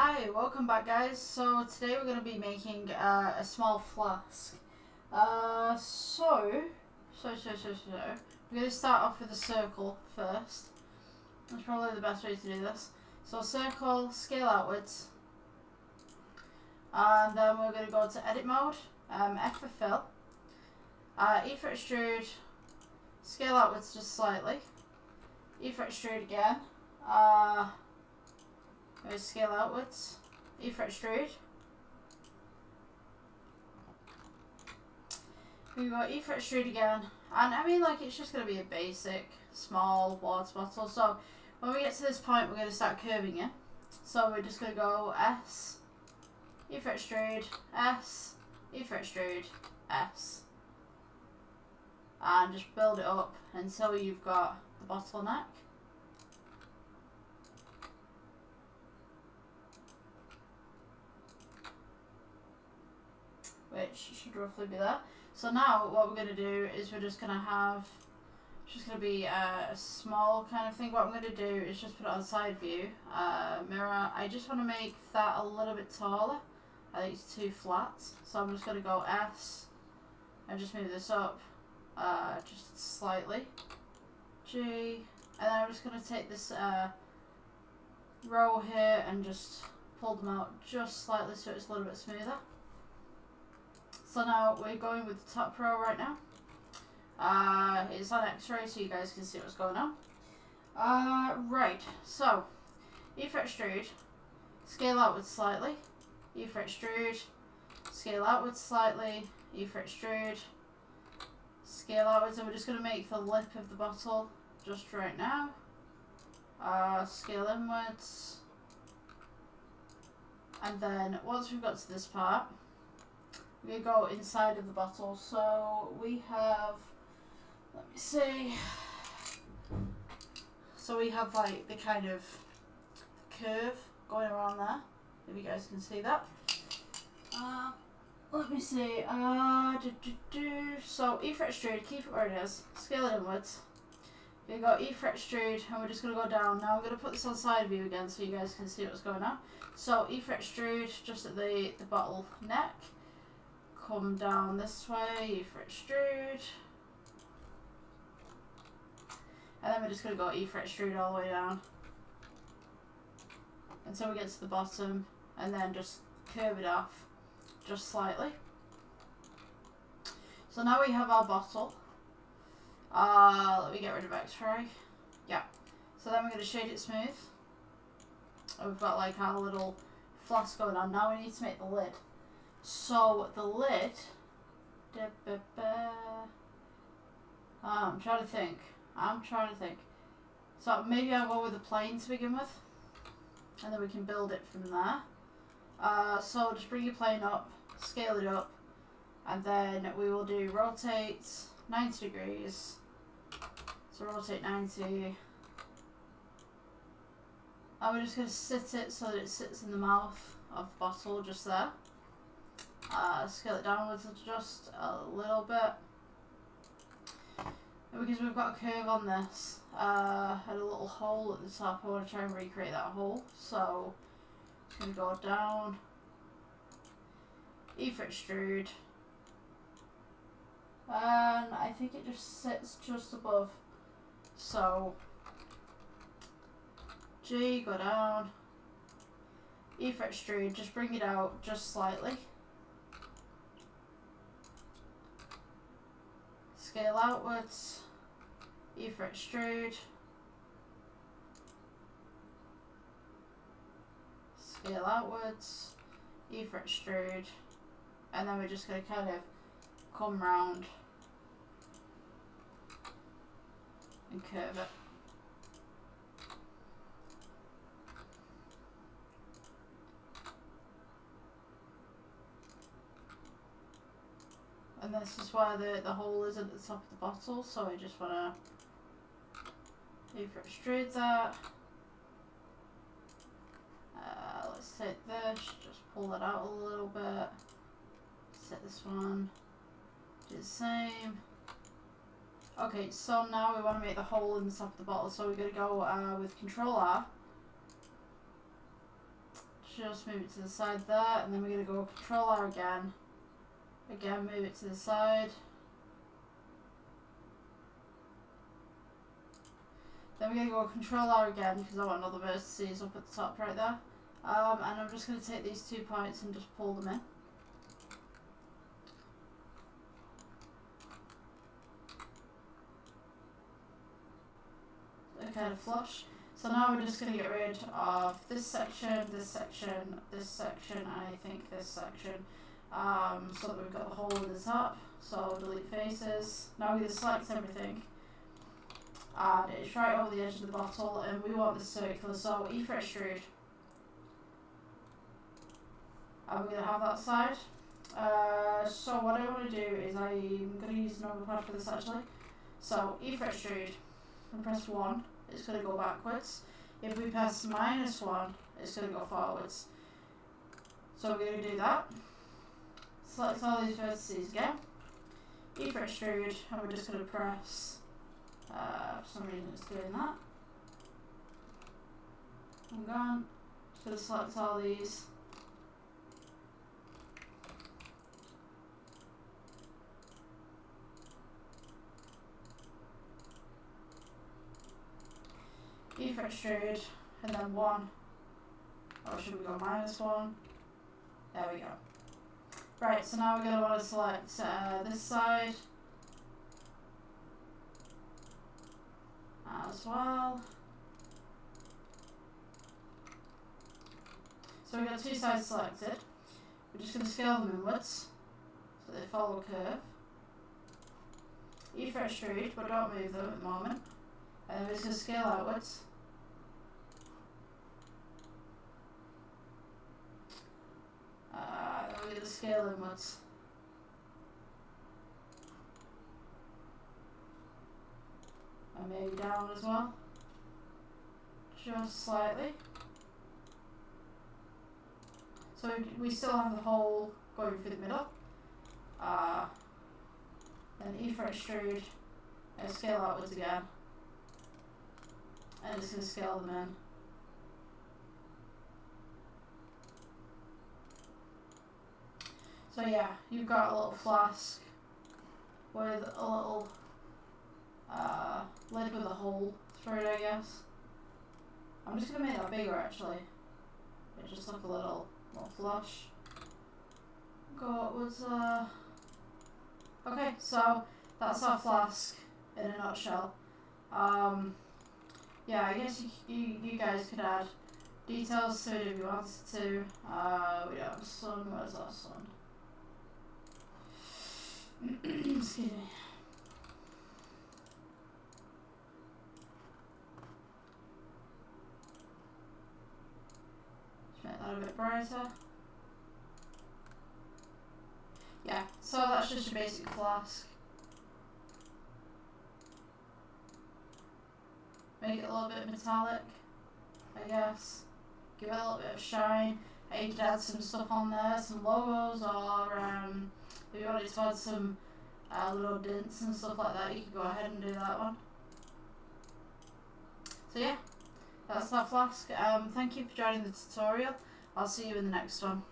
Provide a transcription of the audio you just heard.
Hi, welcome back guys. So today we're going to be making a small flask. So we're going to start off with a circle first. That's probably the best way to do this. So circle, scale outwards, and then we're going to go to edit mode, F for fill, E for extrude, scale outwards just slightly, E for extrude again, scale outwards, E for extrude. We got E for extrude again, and I mean, like, it's just going to be a basic small water bottle. So when we get to this point, we're going to start curving it. So we're just going to go S, E for extrude, S, E for extrude, S, and just build it up until you've got the bottleneck. Which should roughly be there. So now what we're going to do is we're just going to have, just going to be a small kind of thing. What I'm going to do is just put it on side view, mirror. I just want to make that a little bit taller. I think it's too flat. So I'm just going to go S and just move this up just slightly. G, and then I'm just going to take this row here and just pull them out just slightly so it's a little bit smoother. So now we're going with the top row right now. It's on X-ray so you guys can see what's going on. Right, so E for extrude, scale outwards slightly, E for extrude, scale outwards slightly, E for extrude, scale outwards, and we're just going to make the lip of the bottle just right now. Scale inwards, and then once we've got to this part, we go inside of the bottle. So we have, let me see, so we have like the kind of curve going around there, if you guys can see that. Let me see, so E for extrude, keep it where it is, scale it inwards. We got E for extrude, and we're just going to go down. Now I'm going to put this on side view again so you guys can see what's going on. So E for extrude, just at the bottle neck. Come down this way, E for extrude, and then we're just going to go E for extrude all the way down until we get to the bottom, and then just curve it off just slightly. So now we have our bottle. Let me get rid of X-ray. Yeah. So then we're going to shade it smooth. And we've got like our little flask going on. Now we need to make the lid. So the lid, I'm trying to think. So maybe I'll go with a plane to begin with, and then we can build it from there. So just bring your plane up, scale it up, and then we will do rotate 90 degrees. So rotate 90, and we're just going to sit it so that it sits in the mouth of the bottle just there. Scale it downwards just a little bit, and because we've got a curve on this and a little hole at the top, I want to try and recreate that hole. So it's going to go down, E for extrude, and I think it just sits just above. So G, go down, E for extrude, just bring it out just slightly. Scale outwards, E for extrude, scale outwards, E for extrude, and then we're just going to kind of come round and curve it. And this is why the hole is at the top of the bottle, so I just want to E for extrude that. Let's take this, just pull that out a little bit. Set this one, do the same. Okay, so now we want to make the hole in the top of the bottle, so we're going to go with Control R. just move it to the side there, and then we're going to go Control R again. Again, move it to the side. Then we're going to go Control R again because I want all the vertices up at the top right there. And I'm just going to take these 2 points and just pull them in. They're kind of flush. So now we're just going to get rid of this section, this section, this section, and I think this section. So that we've got the hole in the top. So delete faces. Now we're going to select everything. And it's right over the edge of the bottle, and we want this circular, so E for extrude. And we're going to have that side. So what I want to do is I'm going to use normal pad for this actually. So E for extrude, and press 1, it's going to go backwards. If we press -1, it's going to go forwards. So we're going to do that. Select all these vertices again. E for extrude, and we're just going to press. For some reason it's doing that. I'm gone. Just going to select all these. E for extrude, and then 1. Or should we go -1? There we go. Right, so now we're going to want to select this side as well. So we've got 2 sides selected. We're just going to scale them inwards so they follow a curve. E for extrude, but don't move them at the moment. And then we're just going to scale outwards. Then we're going to scale inwards. And maybe down as well. Just slightly. So we still have the hole going through the middle. Then E for extrude, and scale outwards again. And just going to scale them in. So yeah, you've got a little flask with a little lid with a hole through it, I guess. I'm just going to make that bigger actually. It just look a little flush. Go upwards. Okay, so that's our flask in a nutshell. Yeah, I guess you guys could add details to it if you wanted to. We don't have a sun. Where's our sun? Excuse me. Just make that a bit brighter. Yeah, so that's just a basic flask. Make it a little bit metallic, I guess. Give it a little bit of shine. You could add some stuff on there, some logos, or if you wanted to add some little dents and stuff like that, you could go ahead and do that one. So yeah, that's our flask. Thank you for joining the tutorial. I'll see you in the next one.